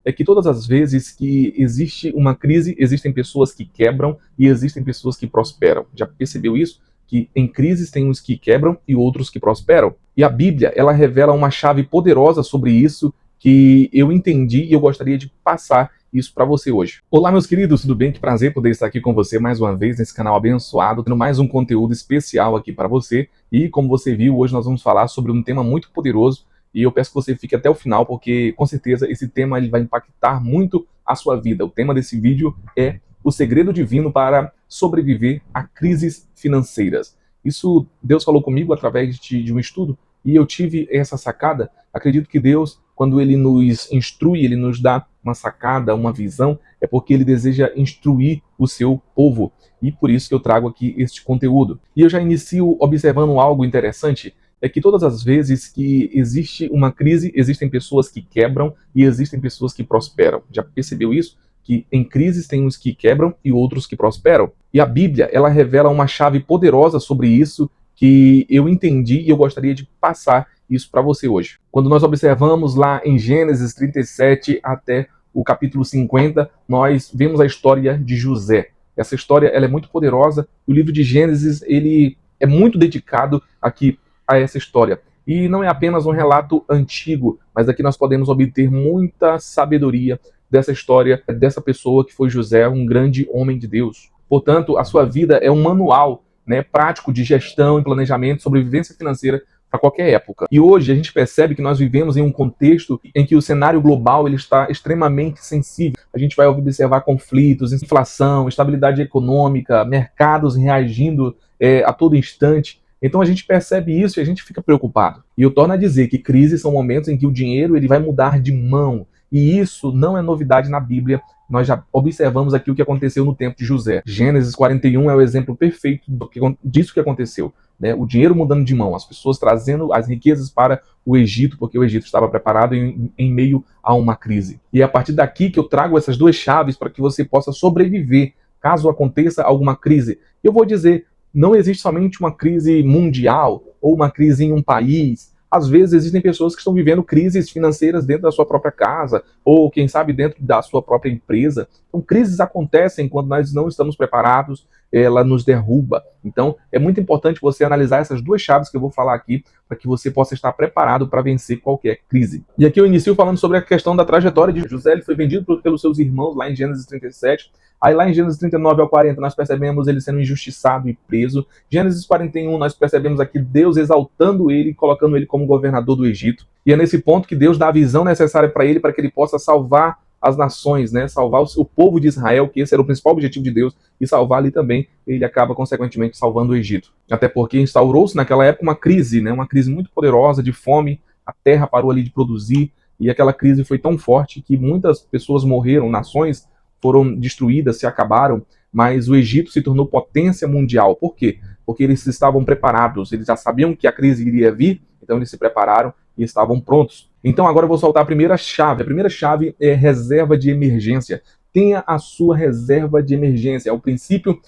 é que todas as vezes que existe uma crise, existem pessoas que quebram e existem pessoas que prosperam. Já percebeu isso? Que em crises tem uns que quebram e outros que prosperam. E a Bíblia, ela revela uma chave poderosa sobre isso que eu entendi e eu gostaria de passar isso para você hoje. Olá, meus queridos, tudo bem? Que prazer poder estar aqui com você mais uma vez nesse canal abençoado, tendo mais um conteúdo especial aqui para você. E como você viu, hoje nós vamos falar sobre um tema muito poderoso e eu peço que você fique até o final, porque com certeza esse tema ele vai impactar muito a sua vida. O tema desse vídeo é o segredo divino para sobreviver a crises financeiras. Isso Deus falou comigo através de um estudo e eu tive essa sacada. Acredito que Deus, quando ele nos instrui, ele nos dá uma sacada, uma visão, é porque ele deseja instruir o seu povo. E por isso que eu trago aqui este conteúdo. E eu já inicio observando algo interessante, é que todas as vezes que existe uma crise, existem pessoas que quebram e existem pessoas que prosperam. Já percebeu isso? Que em crises tem uns que quebram e outros que prosperam. E a Bíblia, ela revela uma chave poderosa sobre isso que eu entendi e eu gostaria de passar isso para você hoje. Quando nós observamos lá em Gênesis 37 até o capítulo 50, nós vemos a história de José. Essa história ela é muito poderosa. O livro de Gênesis ele é muito dedicado aqui a essa história. E não é apenas um relato antigo, mas aqui nós podemos obter muita sabedoria dessa história, dessa pessoa que foi José, um grande homem de Deus. Portanto, a sua vida é um manual, né, prático de gestão e planejamento, sobrevivência financeira para qualquer época. E hoje a gente percebe que nós vivemos em um contexto em que o cenário global ele está extremamente sensível. A gente vai observar conflitos, inflação, estabilidade econômica, mercados reagindo a todo instante. Então a gente percebe isso e a gente fica preocupado. E eu torno a dizer que crises são momentos em que o dinheiro ele vai mudar de mão. E isso não é novidade na Bíblia. Nós já observamos aqui o que aconteceu no tempo de José. Gênesis 41 é o exemplo perfeito disso que aconteceu. Né? O dinheiro mudando de mão, as pessoas trazendo as riquezas para o Egito, porque o Egito estava preparado em meio a uma crise. E é a partir daqui que eu trago essas duas chaves para que você possa sobreviver caso aconteça alguma crise. Eu vou dizer, não existe somente uma crise mundial ou uma crise em um país. Às vezes existem pessoas que estão vivendo crises financeiras dentro da sua própria casa ou, quem sabe, dentro da sua própria empresa. Então, crises acontecem quando nós não estamos preparados, ela nos derruba. Então, é muito importante você analisar essas duas chaves que eu vou falar aqui para que você possa estar preparado para vencer qualquer crise. E aqui eu inicio falando sobre a questão da trajetória de José. Ele foi vendido pelos seus irmãos lá em Gênesis 37. Aí lá em Gênesis 39 ao 40 nós percebemos ele sendo injustiçado e preso. Gênesis 41 nós percebemos aqui Deus exaltando ele e colocando ele como governador do Egito. E é nesse ponto que Deus dá a visão necessária para ele, para que ele possa salvar as nações, né? Salvar o povo de Israel, que esse era o principal objetivo de Deus, e salvar ali também, ele acaba consequentemente salvando o Egito. Até porque instaurou-se naquela época uma crise, né? Uma crise muito poderosa de fome, a terra parou ali de produzir, e aquela crise foi tão forte que muitas pessoas morreram, nações foram destruídas, se acabaram, mas o Egito se tornou potência mundial. Por quê? Porque eles estavam preparados, eles já sabiam que a crise iria vir, então eles se prepararam e estavam prontos. Então agora eu vou soltar a primeira chave. A primeira chave é reserva de emergência. Tenha a sua reserva de emergência. É o princípio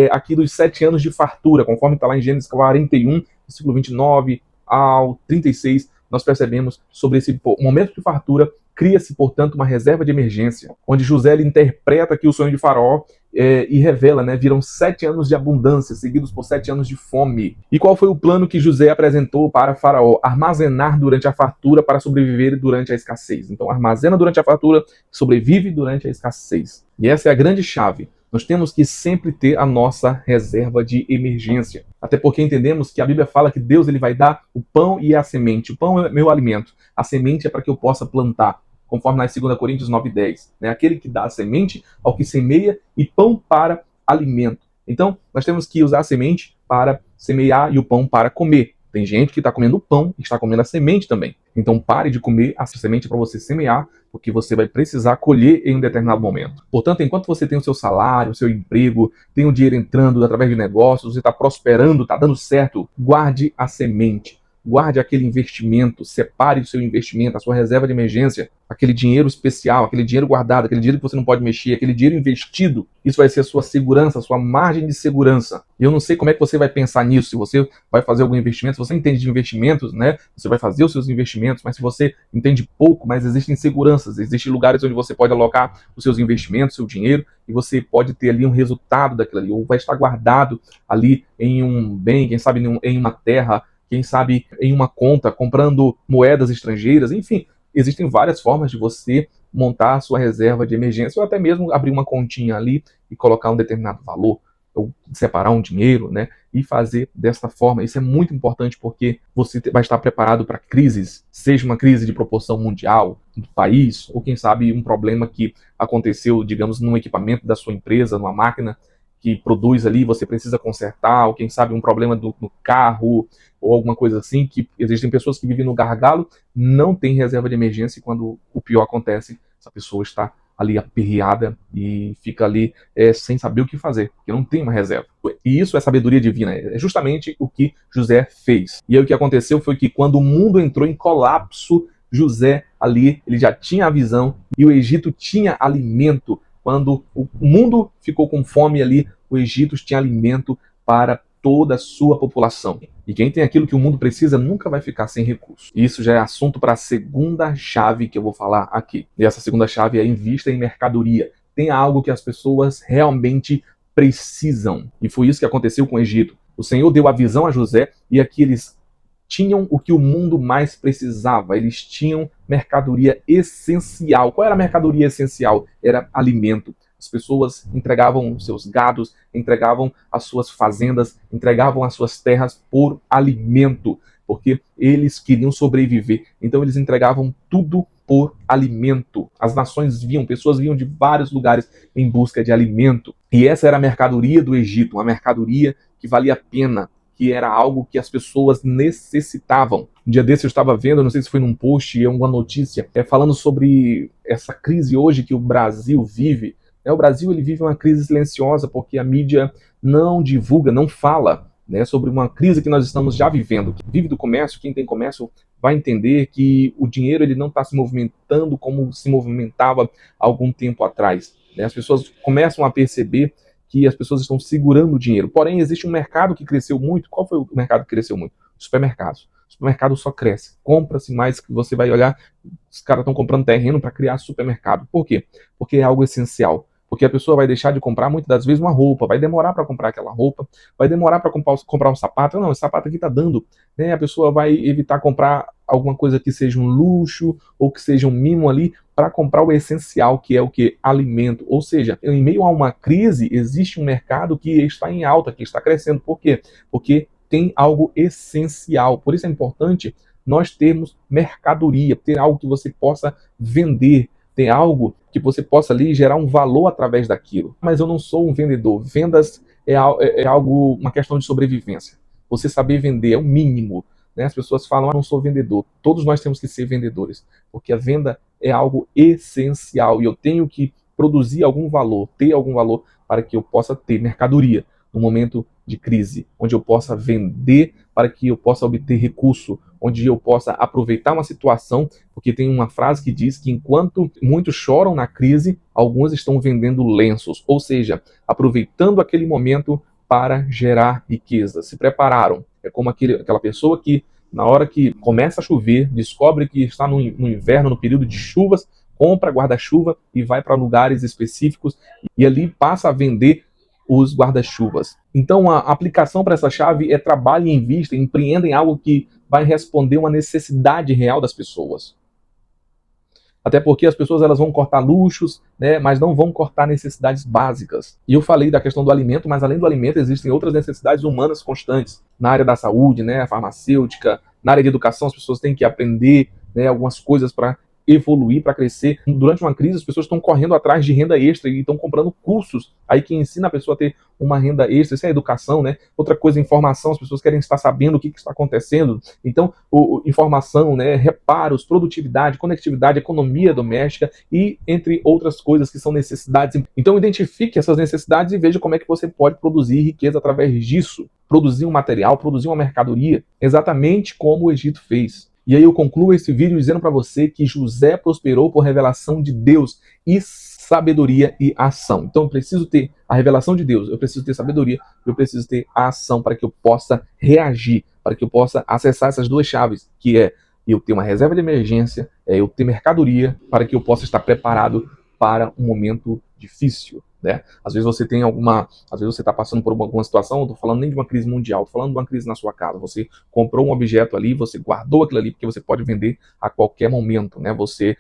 aqui dos 7 anos de fartura, conforme está lá em Gênesis 41, versículo 29 ao 36, nós percebemos sobre esse momento de fartura. Cria-se, portanto, uma reserva de emergência, onde José ele interpreta aqui o sonho de Faraó e revela, né? Viram 7 anos de abundância, seguidos por 7 anos de fome. E qual foi o plano que José apresentou para Faraó? Armazenar durante a fartura para sobreviver durante a escassez. Então, armazena durante a fartura, sobrevive durante a escassez. E essa é a grande chave. Nós temos que sempre ter a nossa reserva de emergência. Até porque entendemos que a Bíblia fala que Deus ele vai dar o pão e a semente. O pão é meu alimento. A semente é para que eu possa plantar, conforme na 2 Coríntios 9:10. Né? Aquele que dá a semente ao que semeia e pão para alimento. Então, nós temos que usar a semente para semear e o pão para comer. Tem gente que está comendo o pão e está comendo a semente também. Então pare de comer a semente para você semear, porque você vai precisar colher em um determinado momento. Portanto, enquanto você tem o seu salário, o seu emprego, tem o dinheiro entrando através de negócios, você está prosperando, está dando certo, guarde a semente. guarde aquele investimento, separe o seu investimento, a sua reserva de emergência, aquele dinheiro especial, aquele dinheiro guardado, aquele dinheiro que você não pode mexer, aquele dinheiro investido. Isso vai ser a sua segurança, a sua margem de segurança. E eu não sei como é que você vai pensar nisso, se você vai fazer algum investimento, se você entende de investimentos, né? Você vai fazer os seus investimentos, mas se você entende pouco, mas existem seguranças, existem lugares onde você pode alocar os seus investimentos, seu dinheiro, e você pode ter ali um resultado daquilo ali, ou vai estar guardado ali em um bem, quem sabe em uma terra, quem sabe em uma conta, comprando moedas estrangeiras, enfim, existem várias formas de você montar a sua reserva de emergência, ou até mesmo abrir uma continha ali e colocar um determinado valor, ou separar um dinheiro, né, e fazer desta forma. Isso é muito importante porque você vai estar preparado para crises, seja uma crise de proporção mundial, do país, ou quem sabe um problema que aconteceu, digamos, num equipamento da sua empresa, numa máquina que produz ali, você precisa consertar, ou quem sabe um problema no carro, ou alguma coisa assim, que existem pessoas que vivem no gargalo, não tem reserva de emergência, e quando o pior acontece, essa pessoa está ali aperreada e fica ali sem saber o que fazer, porque não tem uma reserva. E isso é sabedoria divina, é justamente o que José fez. E aí o que aconteceu foi que quando o mundo entrou em colapso, José ali, ele já tinha a visão e o Egito tinha alimento. Quando o mundo ficou com fome ali, o Egito tinha alimento para toda a sua população. E quem tem aquilo que o mundo precisa nunca vai ficar sem recurso. Isso já é assunto para a segunda chave que eu vou falar aqui. E essa segunda chave é invista em mercadoria. Tenha algo que as pessoas realmente precisam. E foi isso que aconteceu com o Egito. O Senhor deu a visão a José e aqui eles tinham o que o mundo mais precisava. Eles tinham mercadoria essencial. Qual era a mercadoria essencial? Era alimento. As pessoas entregavam seus gados, entregavam as suas fazendas, entregavam as suas terras por alimento, porque eles queriam sobreviver. Então eles entregavam tudo por alimento. As nações vinham, pessoas vinham de vários lugares em busca de alimento. E essa era a mercadoria do Egito, uma mercadoria que valia a pena, que era algo que as pessoas necessitavam. Um dia desse eu estava vendo, não sei se foi num post, uma notícia, falando sobre essa crise hoje que o Brasil vive. O Brasil ele vive uma crise silenciosa porque a mídia não divulga, não fala, né, sobre uma crise que nós estamos já vivendo. Quem vive do comércio, quem tem comércio, vai entender que o dinheiro ele não está se movimentando como se movimentava há algum tempo atrás, né? As pessoas começam a perceber que as pessoas estão segurando o dinheiro. Porém, existe um mercado que cresceu muito. Qual foi o mercado que cresceu muito? Os supermercados. O supermercado só cresce. Compra-se mais, que você vai olhar, os caras estão comprando terreno para criar supermercado. Por quê? Porque é algo essencial. Porque a pessoa vai deixar de comprar, muitas das vezes, uma roupa, vai demorar para comprar aquela roupa, vai demorar para comprar um sapato. Não, esse sapato aqui está dando. Né? A pessoa vai evitar comprar alguma coisa que seja um luxo ou que seja um mimo ali para comprar o essencial, que é o que? Alimento. Ou seja, em meio a uma crise, existe um mercado que está em alta, que está crescendo. Por quê? Porque tem algo essencial. Por isso é importante nós termos mercadoria, ter algo que você possa vender, ter algo que você possa ali gerar um valor através daquilo. Mas eu não sou um vendedor. Vendas é algo, uma questão de sobrevivência. Você saber vender é o mínimo. Né? As pessoas falam, não sou vendedor. Todos nós temos que ser vendedores, porque a venda é algo essencial e eu tenho que produzir algum valor, ter algum valor para que eu possa ter mercadoria no momento de crise, onde eu possa vender para que eu possa obter recurso, onde eu possa aproveitar uma situação, porque tem uma frase que diz que enquanto muitos choram na crise, alguns estão vendendo lenços, ou seja, aproveitando aquele momento para gerar riqueza, se prepararam. É como aquela pessoa que, na hora que começa a chover, descobre que está no inverno, no período de chuvas, compra guarda-chuva e vai para lugares específicos e ali passa a vender os guarda-chuvas. Então a aplicação para essa chave é trabalhe em vista, empreenda em algo que vai responder uma necessidade real das pessoas. Até porque as pessoas elas vão cortar luxos, né, mas não vão cortar necessidades básicas. E eu falei da questão do alimento, mas além do alimento existem outras necessidades humanas constantes. Na área da saúde, né, a farmacêutica, na área de educação as pessoas têm que aprender, né, algumas coisas para evoluir, para crescer. Durante uma crise, as pessoas estão correndo atrás de renda extra e estão comprando cursos aí que ensina a pessoa a ter uma renda extra. Isso é educação, né? Outra coisa, informação. As pessoas querem estar sabendo o que está acontecendo. Então, informação, né? Reparos, produtividade, conectividade, economia doméstica e entre outras coisas que são necessidades. Então, identifique essas necessidades e veja como é que você pode produzir riqueza através disso. produzir um material, produzir uma mercadoria, exatamente como o Egito fez. E aí eu concluo esse vídeo dizendo para você que José prosperou por revelação de Deus e sabedoria e ação. Então eu preciso ter a revelação de Deus, eu preciso ter sabedoria, eu preciso ter a ação para que eu possa reagir, para que eu possa acessar essas duas chaves, que é eu ter uma reserva de emergência, eu ter mercadoria, para que eu possa estar preparado para um momento difícil, né? Às vezes você está passando por alguma situação, eu estou falando nem de uma crise mundial, estou falando de uma crise na sua casa. Você comprou um objeto ali, você guardou aquilo ali, porque você pode vender a qualquer momento, né? Você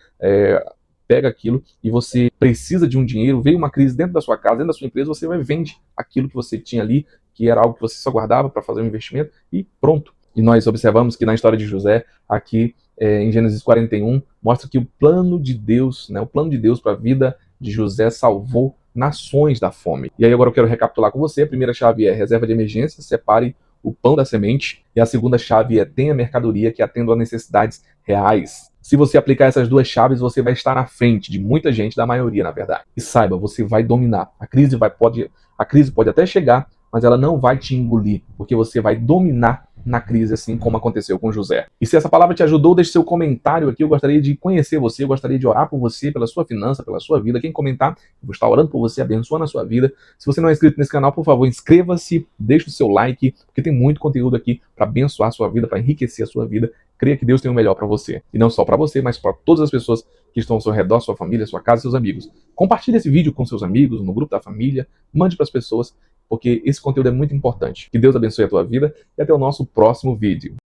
pega aquilo e você precisa de um dinheiro, veio uma crise dentro da sua casa, dentro da sua empresa, você vai e vende aquilo que você tinha ali, que era algo que você só guardava para fazer um investimento, e pronto. E nós observamos que na história de José, aqui em Gênesis 41, mostra que o plano de Deus, né, o plano de Deus para a vida de José salvou nações da fome. E aí agora eu quero recapitular com você. A primeira chave é reserva de emergência, separe o pão da semente. E a segunda chave é tenha mercadoria que atenda a necessidades reais. Se você aplicar essas duas chaves, você vai estar na frente de muita gente, da maioria, na verdade. E saiba, você vai dominar. A crise pode até chegar, mas ela não vai te engolir, porque você vai dominar na crise, assim como aconteceu com José. E se essa palavra te ajudou, deixe seu comentário aqui. Eu gostaria de conhecer você, eu gostaria de orar por você, pela sua finança, pela sua vida. Quem comentar, eu vou estar orando por você, abençoando a sua vida. Se você não é inscrito nesse canal, por favor, inscreva-se, deixe o seu like, porque tem muito conteúdo aqui para abençoar a sua vida, para enriquecer a sua vida. Creia que Deus tem o melhor para você. E não só para você, mas para todas as pessoas que estão ao seu redor, sua família, sua casa, seus amigos. Compartilhe esse vídeo com seus amigos, no grupo da família, mande para as pessoas, porque esse conteúdo é muito importante. Que Deus abençoe a tua vida e até o nosso próximo vídeo.